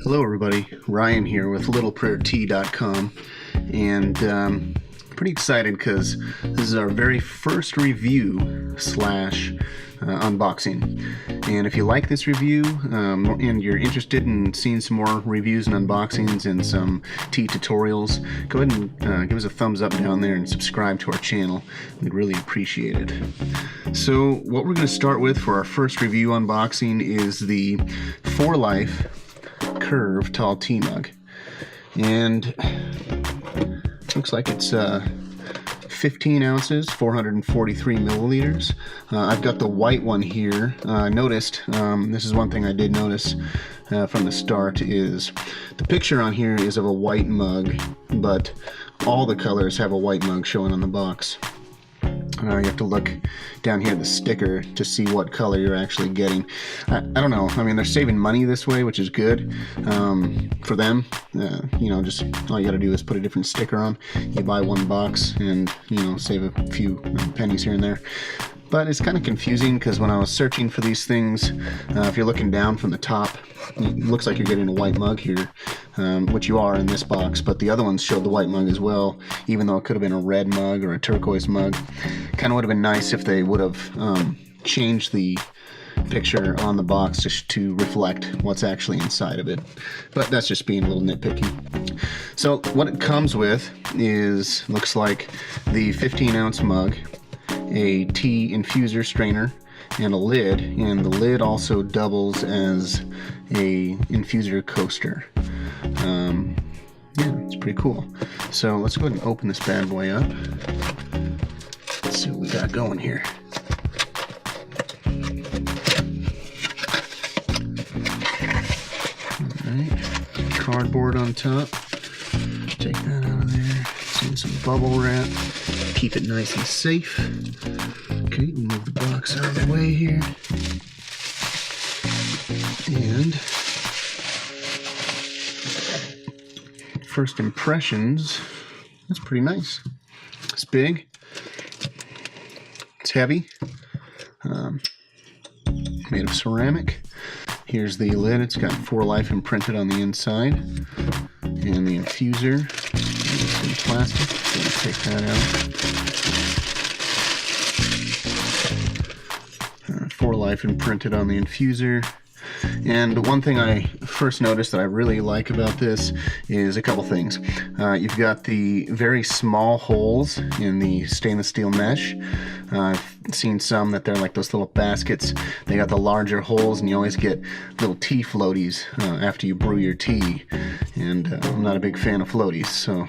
Hello everybody, Ryan here with littleprayertea.com, and pretty excited because this is our very first review slash unboxing. And if you like this review and you're interested in seeing some more reviews and unboxings and some tea tutorials, go ahead and give us a thumbs up down there and subscribe to our channel. We'd really appreciate it. So what we're going to start with for our first review unboxing is the ForLife Curve Tall Tea Mug, and looks like it's 15 ounces, 443 milliliters. I've got the white one here. I noticed, this is one thing I did notice from the start, is the picture on here is of a white mug, but all the colors have a white mug showing on the box. You have to look down here at the sticker to see what color you're actually getting. I don't know. I mean, they're saving money this way, which is good for them. Just all you got to do is put a different sticker on. You buy one box and, save a few pennies here and there. But it's kind of confusing because when I was searching for these things, if you're looking down from the top, it looks like you're getting a white mug here, which you are in this box, but the other ones showed the white mug as well, even though it could have been a red mug or a turquoise mug. Kind of would have been nice if they would have changed the picture on the box to reflect what's actually inside of it, but that's just being a little nitpicky. So what it comes with is, looks like the 15-ounce mug, a tea infuser strainer, and a lid, and the lid also doubles as a infuser coaster. Yeah, it's pretty cool. So let's go ahead and open this bad boy up. Let's see what we got going here. Alright, cardboard on top. Take that out of there. Send some bubble wrap. Keep it nice and safe. Okay, we'll move the box out of the way here. And first impressions, that's pretty nice. It's big. It's heavy. Made of ceramic. Here's the lid. It's got ForLife imprinted on the inside. And the infuser is in plastic. So take that out. ForLife imprinted on the infuser. And one thing I first noticed that I really like about this is a couple things. You've got the very small holes in the stainless steel mesh. I've seen some that they're like those little baskets. They got the larger holes, and you always get little tea floaties after you brew your tea. And I'm not a big fan of floaties, so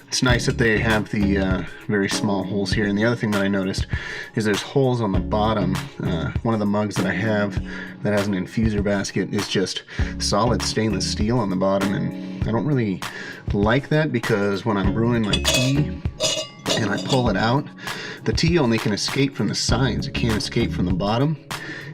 it's nice that they have the very small holes here. And the other thing that I noticed is there's holes on the bottom. One of the mugs that I have that has an infuser basket is just solid stainless steel on the bottom, and I don't really like that because when I'm brewing my tea and I pull it out, the tea only can escape from the sides. It can't escape from the bottom.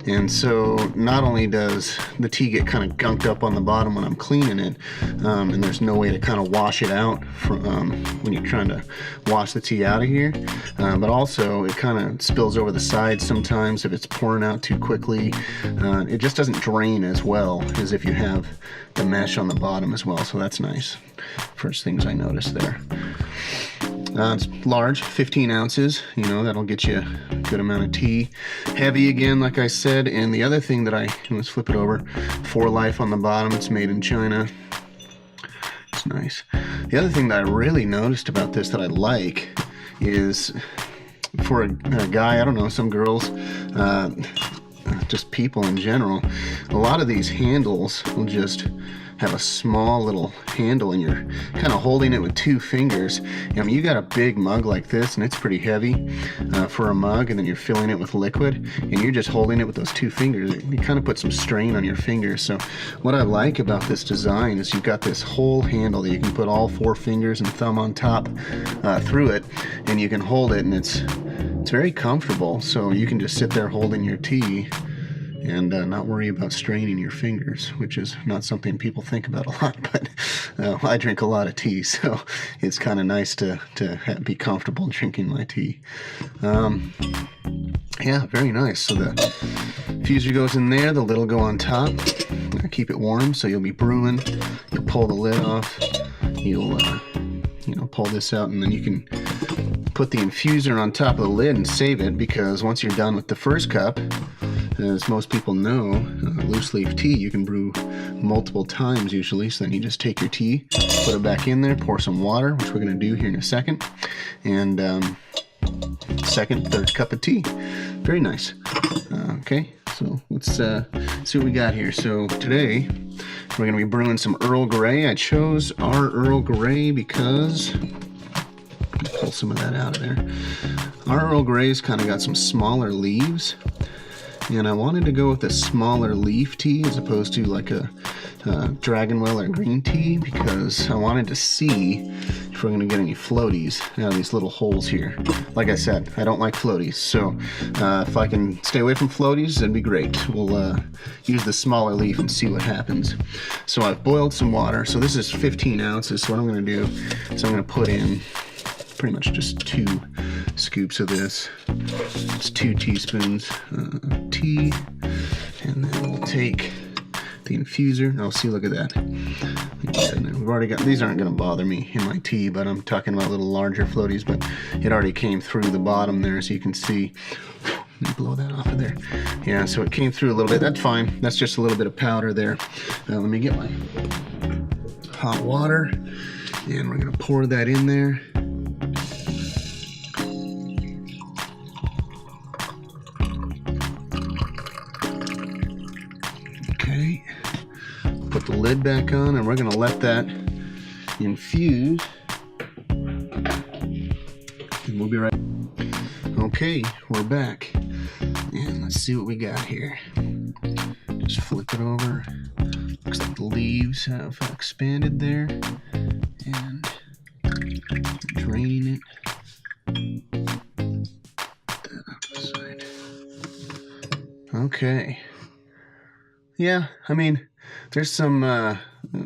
And so not only does the tea get kind of gunked up on the bottom when I'm cleaning it, and there's no way to kind of wash it out when you're trying to wash the tea out of here, but also it kind of spills over the sides sometimes if it's pouring out too quickly. It just doesn't drain as well as if you have the mesh on the bottom as well, so that's nice. First things I noticed there. It's large, 15 ounces, that'll get you a good amount of tea. Heavy again, like I said, and the other thing that let's flip it over, ForLife on the bottom, it's made in China. It's nice. The other thing that I really noticed about this that I like is for a guy, I don't know, some girls, just people in general, a lot of these handles will just have a small little handle and you're kind of holding it with two fingers. I mean, you got a big mug like this and it's pretty heavy for a mug, and then you're filling it with liquid and you're just holding it with those two fingers. It kind of puts some strain on your fingers. So what I like about this design is you've got this whole handle that you can put all four fingers and thumb on top through it, and you can hold it, and it's very comfortable. So you can just sit there holding your tea and not worry about straining your fingers, which is not something people think about a lot, but I drink a lot of tea, so it's kind of nice to be comfortable drinking my tea. Yeah, very nice. So the infuser goes in there, the lid will go on top. keep it warm. So you'll be brewing, you'll pull the lid off, you'll pull this out, and then you can put the infuser on top of the lid and save it, because once you're done with the first cup, as most people know, loose leaf tea you can brew multiple times usually. So then you just take your tea, put it back in there, pour some water, which we're going to do here in a second, and second, third cup of tea. Very nice. Okay, so let's see what we got here. So today we're going to be brewing some Earl Grey. I chose our Earl Grey because, pull some of that out of there. Our Earl Grey's kind of got some smaller leaves, and I wanted to go with a smaller leaf tea as opposed to like a Dragonwell or green tea, because I wanted to see if we're going to get any floaties out of these little holes here. Like I said, I don't like floaties, so if I can stay away from floaties, that'd be great. We'll use the smaller leaf and see what happens. So I've boiled some water. So this is 15 ounces. So what I'm going to do is I'm going to put in pretty much just 2 scoops of this. It's 2 teaspoons of tea, and then we'll take the infuser. Oh, see, look at that. We've already got, these aren't going to bother me in my tea, but I'm talking about little larger floaties, but it already came through the bottom there, so you can see. Let me blow that off of there. Yeah, so it came through a little bit. That's fine. That's just a little bit of powder there. Let me get my hot water, and we're going to pour that in there. Okay, put the lid back on, and we're going to let that infuse, and we'll be right. Okay, we're back, and let's see what we got here. Just flip it over. Looks like the leaves have expanded there, and draining it. Put that out the side. Okay. Yeah, I mean, there's some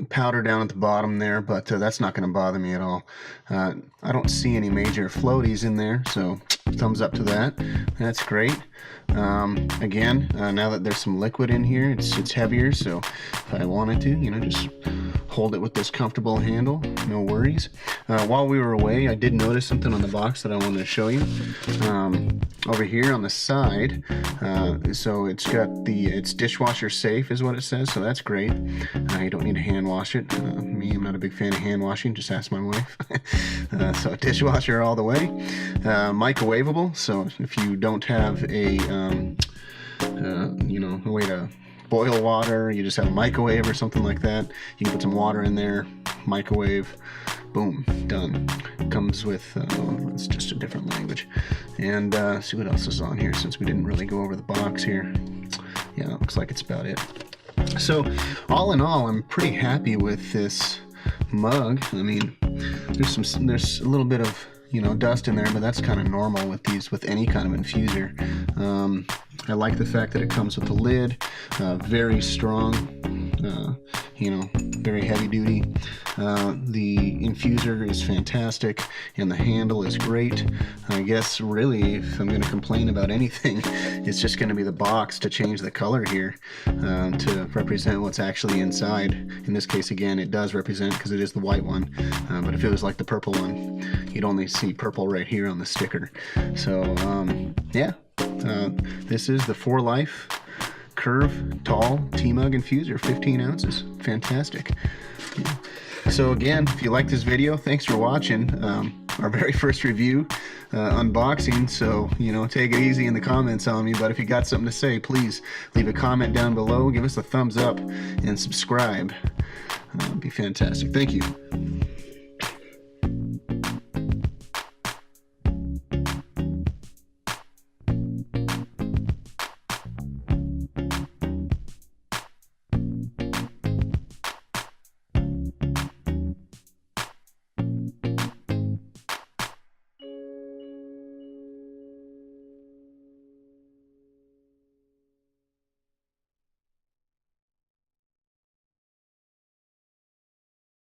powder down at the bottom there, but that's not going to bother me at all. I don't see any major floaties in there, so thumbs up to that. That's great. Again, now that there's some liquid in here, it's heavier, so if I wanted to, just hold it with this comfortable handle, no worries. While we were away, I did notice something on the box that I wanted to show you. Over here on the side, so it's got it's dishwasher safe is what it says, so that's great. You don't need to hand wash it. I'm not a big fan of hand washing, just ask my wife. So dishwasher all the way. Microwavable, so if you don't have a a way to boil water, you just have a microwave or something like that, you can put some water in there, microwave, boom, done. Comes with it's just a different language. And see what else is on here, since we didn't really go over the box here. Yeah, it looks like it's about it. So all in all, I'm pretty happy with this mug. I mean, there's a little bit of dust in there, but that's kind of normal with any kind of infuser. I like the fact that it comes with the lid, very strong, very heavy duty. The infuser is fantastic, and the handle is great. I guess really, if I'm going to complain about anything, it's just going to be the box to change the color here to represent what's actually inside. In this case, again, it does represent because it is the white one, but if it was like the purple one, you'd only see purple right here on the sticker. So yeah, this is the ForLife Curve Tall Tea Mug Infuser, 15 ounces. Fantastic. Yeah. So again, if you like this video, thanks for watching our very first review unboxing. So take it easy in the comments on me, but if you got something to say, please leave a comment down below, give us a thumbs up, and subscribe. It'd be fantastic. Thank you.